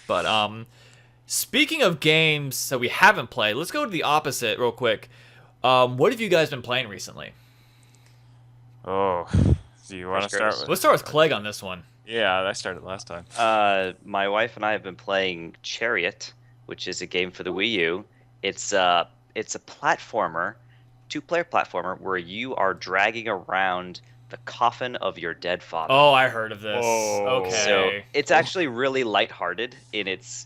But speaking of games that we haven't played, let's go to the opposite real quick. What have you guys been playing recently? Oh, do you want to First start Curtis. with? Let's start with Clegg on this one. Yeah, I started last time. My wife and I have been playing Chariot, which is a game for the Wii U. It's a platformer, two-player platformer where you are dragging around the coffin of your dead father. Oh, I heard of this. Whoa. So Okay. it's actually really lighthearted in its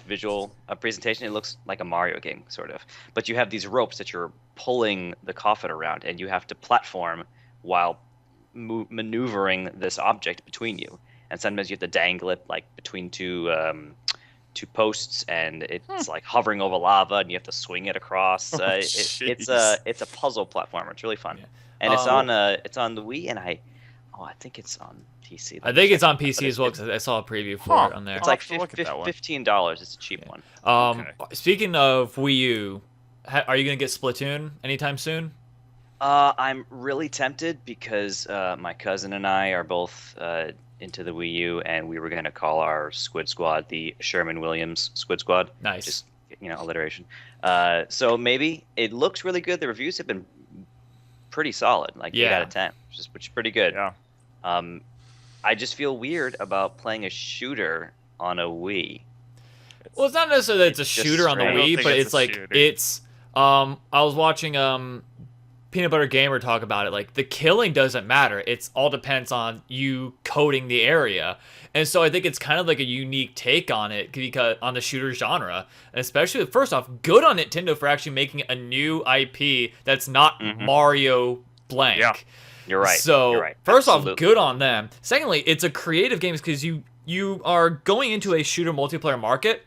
visual presentation. It looks like a Mario game, sort of. But you have these ropes that you're pulling the coffin around, and you have to platform while maneuvering this object between you. And sometimes you have to dangle it like between two posts, and it's like hovering over lava, and you have to swing it across. Oh, It's jeez. a puzzle platformer. It's really fun, Yeah. and Um, it's on the Wii, and I think it's on PC. I Let me think it's check. on But PC as well because I saw a preview for Huh. it on there. it's I'll like have to look at that one. $15. It's a cheap Yeah. one. Um, Okay. Speaking of Wii U, are you gonna get Splatoon anytime soon? I'm really tempted because my cousin and I are both into the Wii U, and we were going to call our Squid Squad the Sherman Williams Squid Squad. Nice. Just, alliteration. So maybe it looks really good. The reviews have been pretty solid, like 8 out Yeah. of 10, which is pretty good. Yeah. Um, I just feel weird about playing a shooter on a Wii. Well, it's not necessarily that it's a It's just shooter on the strange. I don't Wii, think but it's it's a like shooter. it's. I was watching Peanut Butter Gamer talk about it. Like the killing doesn't matter. It's all depends on you coding the area, and so I think it's kind of like a unique take on it because on the shooter genre, and especially first off, good on Nintendo for actually making a new IP that's not Mhm. Mario blank. Yeah. You're right. So You're right. first off, Absolutely. good on them. Secondly, it's a creative game because you are going into a shooter multiplayer market,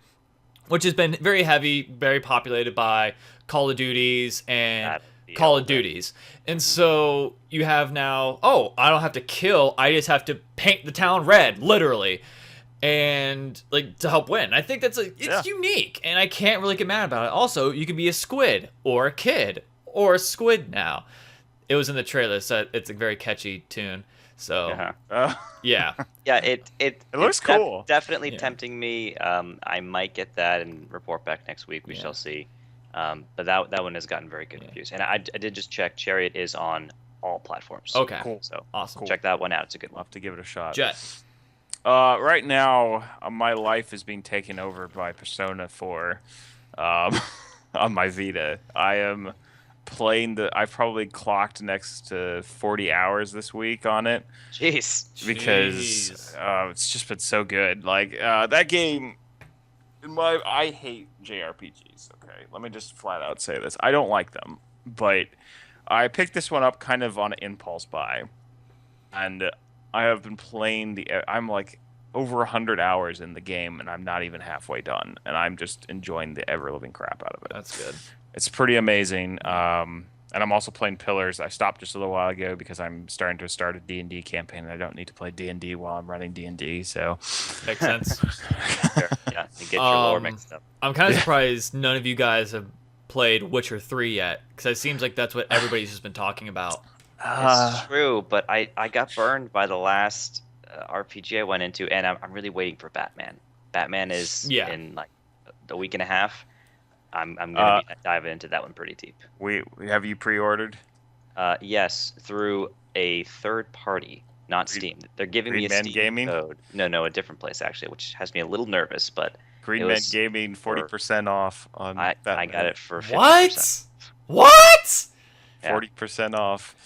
which has been very heavy, very populated by Call of Duties and That- Call yeah, of Duties. And so you have now, oh, I don't have to kill, I just have to paint the town red, literally. And like to help win. I think it's Yeah. unique, and I can't really get mad about it. Also, you can be a squid or a kid or a squid now. It was in the trailer, so it's a very catchy tune. So Uh-huh. yeah. Yeah, it looks it's cool. definitely Yeah. tempting me. I might get that and report back next week. We Yeah. shall see. But that one has gotten very good Yeah. reviews, and I did just check. Chariot is on all platforms. Okay. Cool. So Awesome. Cool. check that one out. It's a good I'll one. have to give it a shot. Jet. Right now, my life is being taken over by Persona 4 um, on my Vita. I am playing I've probably clocked next to 40 hours this week on it Jeez. because Jeez. it's just been so good. Like, that game, I hate JRPGs, okay? Let me just flat out say this. I don't like them, but I picked this one up kind of on an impulse buy. And I have been playing I'm like over 100 hours in the game, and I'm not even halfway done, and I'm just enjoying the ever living crap out of it. That's good. It's pretty amazing. And I'm also playing Pillars. I stopped just a little while ago because I'm starting to start a D&D campaign, and I don't need to play D&D while I'm running D&D. So Makes sense. Sure. Yeah, you get your lore Um, mixed up. I'm kind of surprised none of you guys have played Witcher 3 yet, because it seems like that's what everybody's just been talking about. It's true, but I got burned by the last RPG I went into, and I'm really waiting for Batman. Batman is Yeah. in like a week and a half. I'm gonna be diving into that one pretty deep. we have you pre-ordered? Yes, through a third party, not Green- Steam. They're giving me a Green Man Steam Gaming? code. No, a different place actually, which has me a little nervous. But Green It Man was Gaming 40% off on I Batman. got it for 50%. What? What? Yeah. 40% off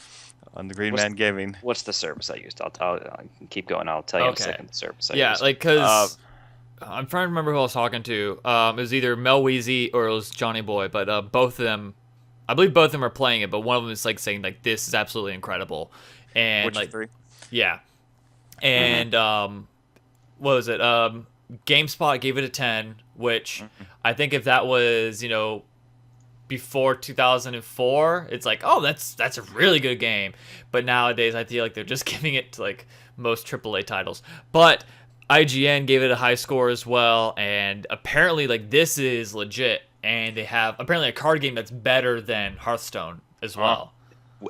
on the Green What's- Man Gaming. What's the service I used? I'll keep going. I'll tell you in a Okay. second the service I Yeah, used. like because I'm trying to remember who I was talking to. It was either Mel Weezy or it was Johnny Boy, but both of them, I believe both of them are playing it. But one of them is like saying like this is absolutely incredible, and Witcher like 3? yeah, and what was it? GameSpot gave it a 10, which I think if that was before 2004, it's like, oh, that's a really good game. But nowadays, I feel like they're just giving it to like most AAA titles. But IGN gave it a high score as well, and apparently, like this is legit. And they have apparently a card game that's better than Hearthstone as well.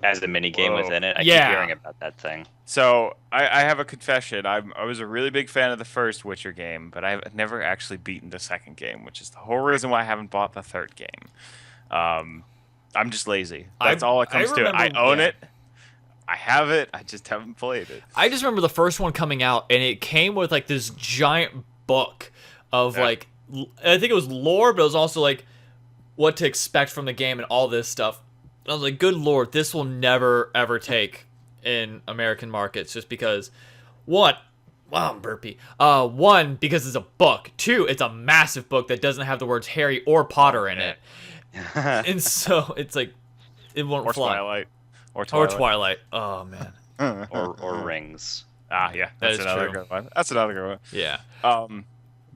as the mini game Whoa. within it. I Yeah. keep hearing about that thing. So I have a confession. I was a really big fan of the first Witcher game, but I've never actually beaten the second game, which is the whole reason why I haven't bought the third game. I'm just lazy. That's all it comes to. I own it. I have it. I just haven't played it. I just remember the first one coming out, and it came with like this giant book of like, I think it was lore, but it was also like what to expect from the game and all this stuff. And I was like, good lord, this will never ever take in American markets, just because one, wow, I'm burpy. One, because it's a book. Two, it's a massive book that doesn't have the words Harry or Potter in it, and so it's like it won't fly. Twilight. Or Twilight. Oh man. or Rings. Ah, yeah, that's another good one. That's another good one. Yeah.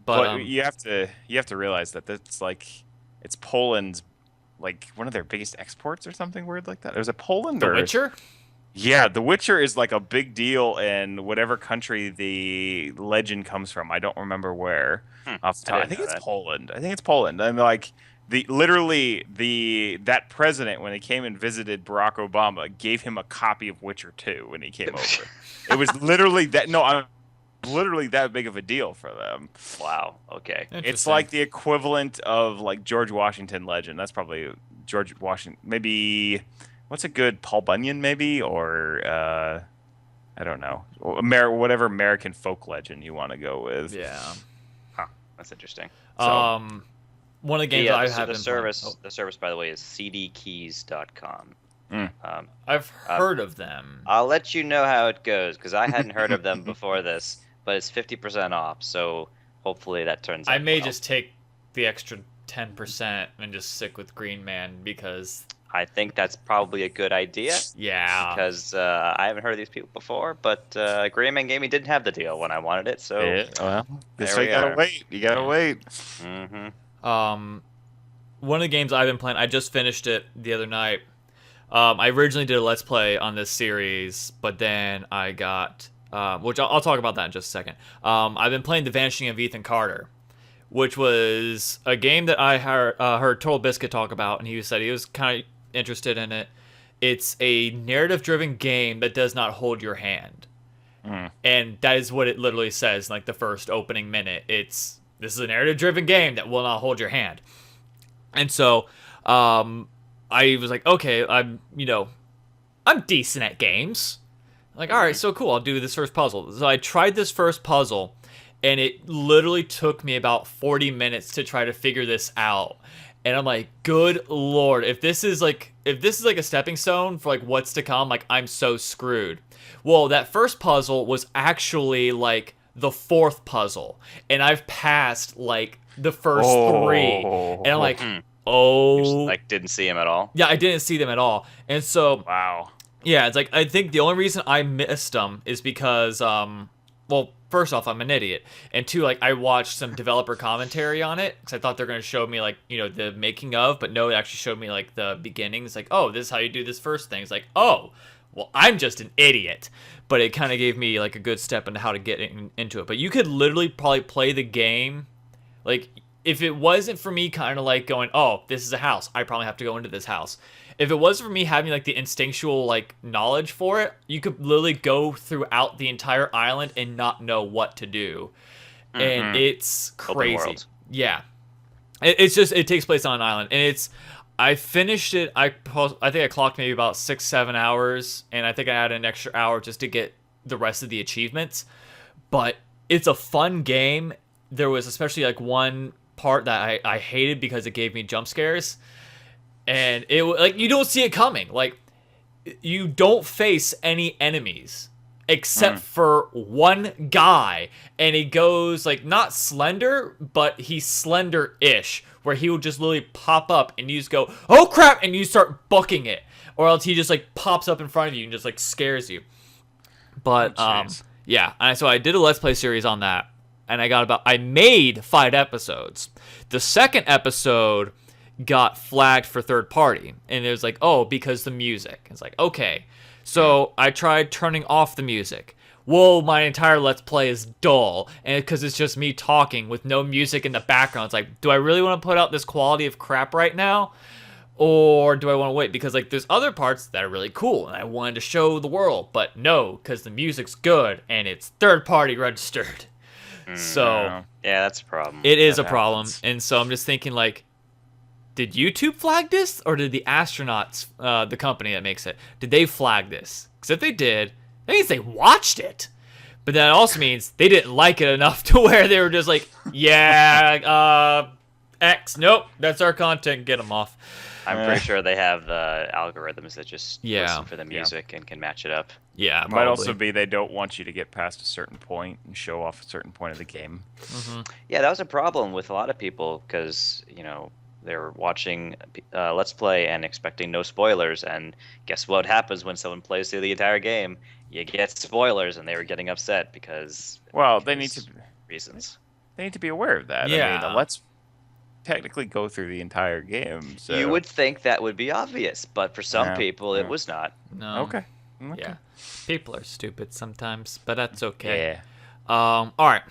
But you have to realize that that's like it's Poland's like one of their biggest exports or something weird like that. Was it Poland? The Witcher? Yeah, The Witcher is like a big deal in whatever country the legend comes from. I don't remember where. Off the top. I think it's Poland. I think it's Poland. And like that president, when he came and visited Barack Obama, gave him a copy of Witcher 2 when he came over. It was literally that. No, I'm literally that big of a deal for them. Wow. Okay. It's like the equivalent of like George Washington legend. That's probably George Washington. Maybe what's a good Paul Bunyan? Maybe or I don't know. Whatever American folk legend you want to go with. Yeah. Huh. That's interesting. So, one of the games I have the service. The service, by the way, is cdkeys.com. I've heard of them. I'll let you know how it goes because I hadn't heard of them before this, but it's 50% off. So hopefully that turns out I may well. just take the extra 10% and just stick with Green Man because I think that's probably a good idea. Yeah. Because I haven't heard of these people before, but Green Man Gaming didn't have the deal when I wanted it, so well, you gotta wait. You gotta wait. Mm-hmm. One of the games I've been playing, I just finished it the other night. I originally did a Let's Play on this series, but then I got, which I'll talk about that in just a second. I've been playing The Vanishing of Ethan Carter, which was a game that I heard Total Biscuit talk about, and he said he was kind of interested in it. It's a narrative-driven game that does not hold your hand. And that is what it literally says, like the first opening minute. This is a narrative-driven game that will not hold your hand. And so, I was like, okay, I'm decent at games. Like, all right, so cool, I'll do this first puzzle. So I tried this first puzzle, and it literally took me about 40 minutes to try to figure this out. And I'm like, good lord, if this is like a stepping stone for like what's to come, like I'm so screwed. Well, that first puzzle was actually like the fourth puzzle, and I've passed like the first three, and I'm like, You just, didn't see him at all. Yeah, I didn't see them at all, and so wow. Yeah, it's like I think the only reason I missed them is because well, first off, I'm an idiot, and two, like I watched some developer commentary on it because I thought they're going to show me like the making of, but no, it actually showed me like the beginnings. Like, oh, this is how you do this first thing. It's like, oh, well, I'm just an idiot, but it kind of gave me like a good step into how to get into it. But you could literally probably play the game, like if it wasn't for me kind of like going, oh, this is a house, I probably have to go into this house. If it wasn't for me having like the instinctual like knowledge for it, you could literally go throughout the entire island and not know what to do. And it's crazy. Yeah. It's just, it takes place on an island, and I finished it. I think I clocked maybe about 6-7 hours, and I think I had an extra hour just to get the rest of the achievements. But it's a fun game. There was especially like one part that I hated because it gave me jump scares, and it like you don't see it coming. Like you don't face any enemies except for one guy, and he goes like not slender, but he's slender-ish, where he will just literally pop up and you just go, oh crap, and you start booking it, or else he just like pops up in front of you and just like scares you. But yeah, and so I did a Let's Play series on that, and I made 5 episodes. The second episode got flagged for third party, and it was like, oh, because the music. It's like, okay. So I tried turning off the music. Whoa, my entire Let's Play is dull, and because it's just me talking with no music in the background. It's like, do I really want to put out this quality of crap right now? Or do I want to wait? Because like there's other parts that are really cool and I wanted to show the world, but no, because the music's good and it's third-party registered. So yeah, that's a problem. it is a That problem. happens. And so I'm just thinking like, did YouTube flag this, or did the astronauts, the company that makes it, did they flag this? Because if they did, that means they watched it. But that also means they didn't like it enough to where they were just like, yeah, X, nope, that's our content, get them off. I'm pretty sure they have the algorithms that just Yeah. listen for the music and can match it up. Yeah, It might also be they don't want you to get past a certain point and show off a certain point of the game. Yeah, that was a problem with a lot of people because, you know, they're watching Let's Play and expecting no spoilers. And guess what happens when someone plays through the entire game? You get spoilers, and they were getting upset because... Well, they need to reasons. they need to be aware of that. Yeah. I mean, let's technically go through the entire game. So. You would think that would be obvious, but for some Yeah, people, it yeah. was not. No. Okay. Yeah. People are stupid sometimes, but that's okay. Yeah. All right.